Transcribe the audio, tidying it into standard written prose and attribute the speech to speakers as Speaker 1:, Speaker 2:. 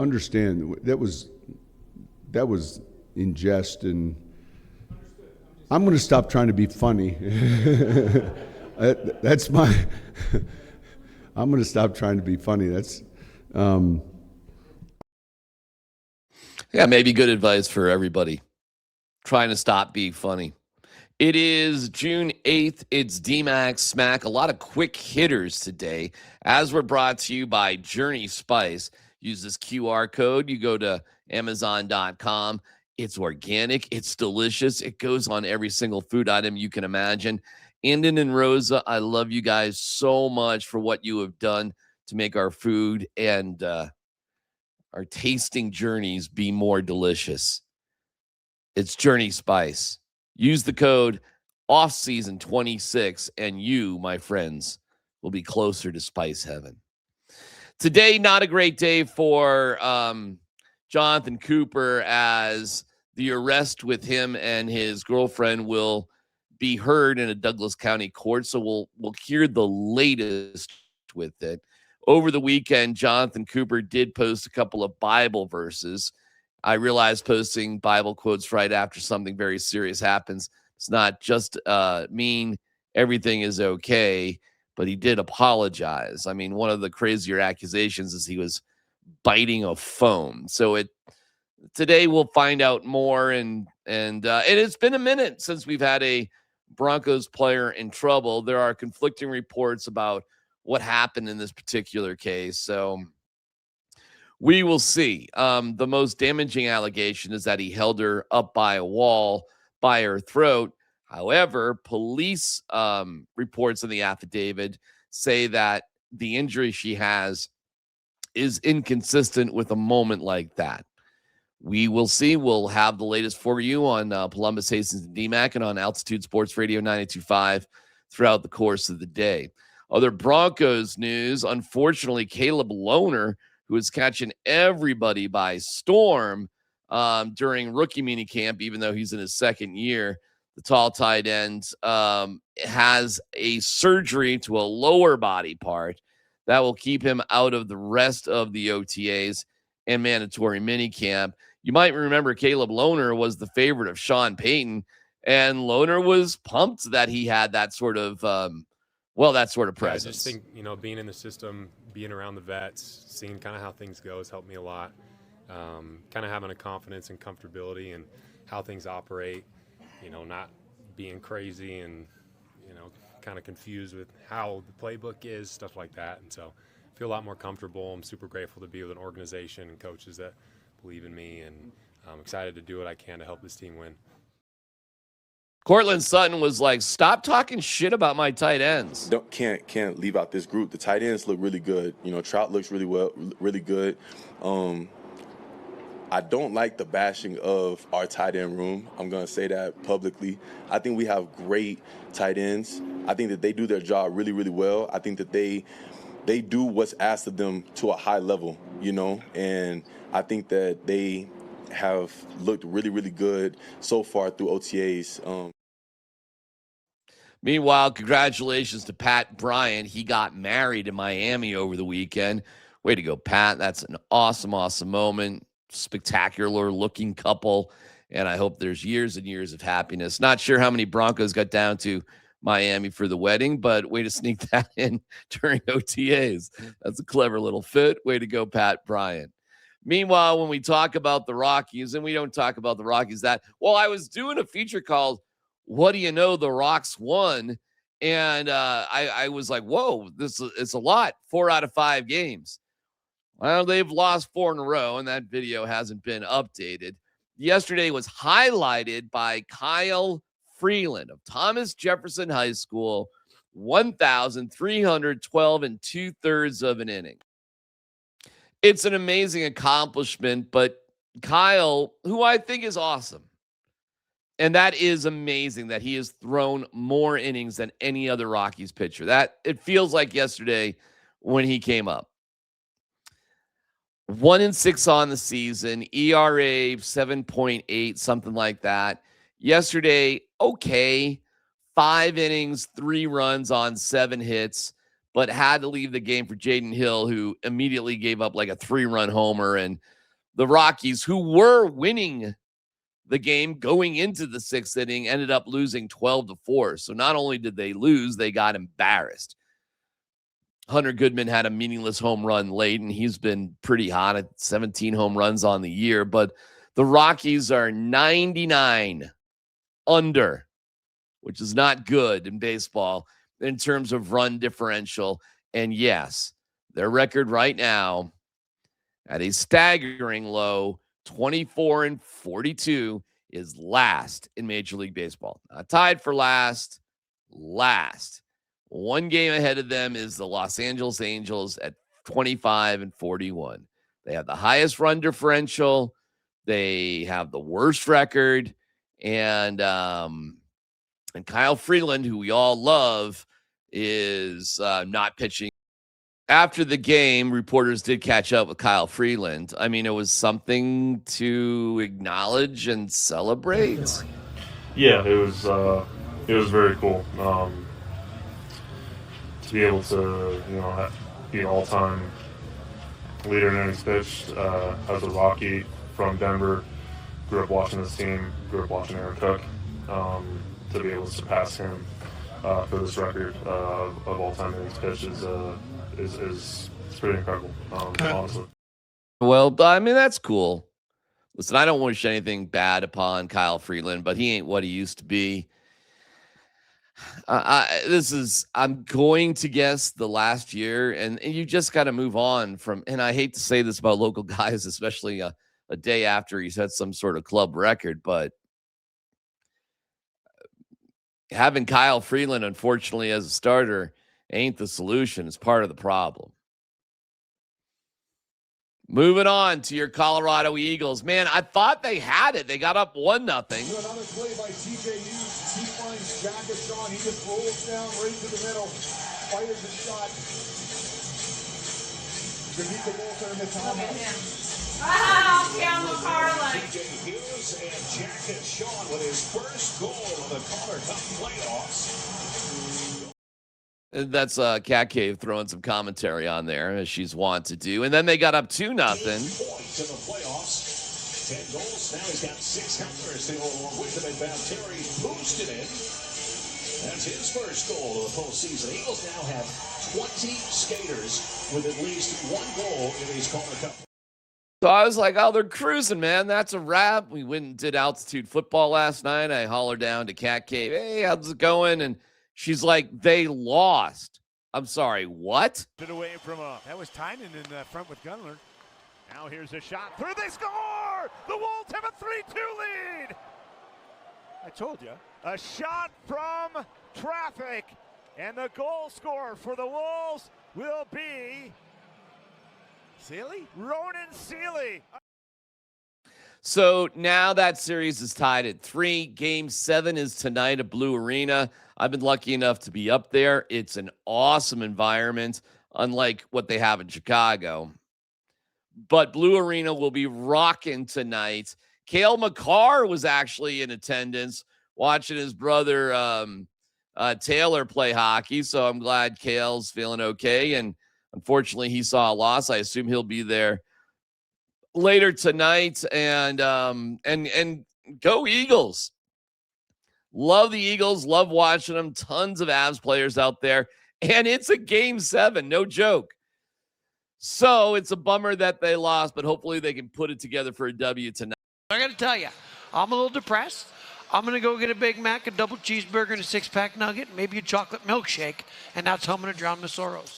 Speaker 1: understand that was in jest, and I'm going to stop trying to be funny. That's my. I'm going to stop trying to be funny. That's.
Speaker 2: Yeah, maybe good advice for everybody trying to stop being funny. It is June 8th. It's DMac Smack. A lot of quick hitters today, as we're brought to you by Journey Spice. Use this QR code. You go to Amazon.com. It's organic. It's delicious. It goes on every single food item you can imagine. Andon and Rosa, I love you guys so much for what you have done to make our food and our tasting journeys be more delicious. It's Journey Spice. Use the code offseason26 and you, my friends, will be closer to spice heaven. Today, not a great day for Jonathan Cooper, as the arrest with him and his girlfriend will be heard in a Douglas County court. So we'll hear the latest with it. Over the weekend, Jonathan Cooper did post a couple of Bible verses. I realize posting Bible quotes right after something very serious happens, it's not just mean everything is okay, but he did apologize. I mean, one of the crazier accusations is he was biting a phone. So today we'll find out more, and it's been a minute since we've had a Broncos player in trouble. There are conflicting reports about what happened in this particular case. So we will see. The most damaging allegation is that he held her up by a wall by her throat. However, police reports in the affidavit say that the injury she has is inconsistent with a moment like that. We will see. We'll have the latest for you on Columbus, Hastings, and DMac, and on Altitude Sports Radio 92.5 throughout the course of the day. Other Broncos news, unfortunately, Caleb Lohner, who is catching everybody by storm during rookie minicamp, even though he's in his second year, the tall tight end, has a surgery to a lower body part that will keep him out of the rest of the OTAs and mandatory minicamp. You might remember Caleb Lohner was the favorite of Sean Payton, and Lohner was pumped that he had that sort of presence.
Speaker 3: Yeah, I just think, being in the system, being around the vets, seeing kind of how things go has helped me a lot. Kind of having a confidence and comfortability in how things operate, not being crazy and, kind of confused with how the playbook is, stuff like that. And so I feel a lot more comfortable. I'm super grateful to be with an organization and coaches that believe in me, and I'm excited to do what I can to help this team win.
Speaker 2: Cortland Sutton was like, stop talking shit about my tight ends.
Speaker 4: Can't leave out this group. The tight ends look really good. Trout looks really good. I don't like the bashing of our tight end room. I'm going to say that publicly. I think we have great tight ends. I think that they do their job really, really well. I think that they do what's asked of them to a high level, and I think that they have looked really, really good so far through OTAs.
Speaker 2: Meanwhile, congratulations to Pat Bryant. He got married in Miami over the weekend. Way to go, Pat. That's an awesome, awesome moment. Spectacular looking couple. And I hope there's years and years of happiness. Not sure how many Broncos got down to Miami for the wedding, but way to sneak that in during OTAs. That's a clever little fit. Way to go, Pat Bryant. Meanwhile, when we talk about the Rockies, and we don't talk about the Rockies I was doing a feature called What Do You Know? The Rocks Won. And I was like, whoa, it's a lot. 4 out of 5 games. Well, they've lost 4 in a row, and that video hasn't been updated. Yesterday was highlighted by Kyle Freeland of Thomas Jefferson High School, 1,312 and 2/3 of an inning. It's an amazing accomplishment, but Kyle, who I think is awesome, and that is amazing that he has thrown more innings than any other Rockies pitcher. That it feels like yesterday when he came up. 1-6 on the season, ERA 7.8, something like that. Yesterday, okay, 5 innings, 3 runs on 7 hits, but had to leave the game for Jaden Hill, who immediately gave up like a 3-run homer. And the Rockies, who were winning the game going into the 6th inning, ended up losing 12-4. So not only did they lose, they got embarrassed. Hunter Goodman had a meaningless home run late, and he's been pretty hot at 17 home runs on the year. But the Rockies are 99 under, which is not good in baseball in terms of run differential. And yes, their record right now at a staggering low 24-42 is last in Major League Baseball. Not tied for last. One game ahead of them is the Los Angeles Angels at 25-41. They have the highest run differential. They have the worst record. And Kyle Freeland, who we all love, is not pitching. After the game, reporters did catch up with Kyle Freeland. I mean, it was something to acknowledge and celebrate.
Speaker 5: Yeah, it was very cool. To be able to, be an all-time leader in innings pitched as a Rocky from Denver. Grew up watching this team. Grew up watching Aaron Cook. To be able to surpass him for this record of all-time innings pitched is pretty incredible, honestly.
Speaker 2: Well, I mean, that's cool. Listen, I don't wish anything bad upon Kyle Freeland, but he ain't what he used to be. I'm going to guess the last year, and you just got to move on from, and I hate to say this about local guys, especially a day after he's had some sort of club record, but having Kyle Freeland, unfortunately, as a starter ain't the solution. It's part of the problem. Moving on to your Colorado Eagles. Man, I thought they had it. They got up 1-0.
Speaker 6: Another play by TJU. He finds Jackson. He just rolls down right to the middle. Fires a shot. Jamaica Walter in the timeout.
Speaker 7: Cale Makar.
Speaker 6: TJ Hughes and Jackson with his first goal of the Calder Cup playoffs.
Speaker 2: That's Cat Cave throwing some commentary on there, as she's wont to do. And then they got up 2-0.
Speaker 6: 8 points in the playoffs. 10 goals. Now he's got 6 helpers to go along with him. And Valtteri boosted it. That's his first goal of the postseason. Eagles now have 20 skaters with at least 1 goal in these Calder Cup.
Speaker 2: So I was like, oh, they're cruising, man. That's a wrap. We went and did altitude football last night. I hollered down to Cat Cave, hey, how's it going? And she's like, they lost. I'm sorry, what?
Speaker 8: Away from that was Tynan in front with Gunler. Now here's a shot through. They score! The Wolves have a 3-2 lead. I told you. A shot from traffic, and the goal scorer for the Wolves will be Ronan Seeley.
Speaker 2: So now that series is tied at 3. Game 7 is tonight at Blue Arena. I've been lucky enough to be up there. It's an awesome environment, unlike what they have in Chicago. But Blue Arena will be rocking tonight. Cale Makar was actually in attendance watching his brother Taylor play hockey. So I'm glad Cale's feeling okay. And unfortunately, he saw a loss. I assume he'll be there later tonight. And go Eagles. Love the Eagles. Love watching them. Tons of Avs players out there. And it's a game 7. No joke. So it's a bummer that they lost, but hopefully they can put it together for a W tonight.
Speaker 9: I got to tell you, I'm a little depressed. I'm going to go get a Big Mac, a double cheeseburger, and a 6-pack nugget, maybe a chocolate milkshake, and that's how I'm going to drown my sorrows.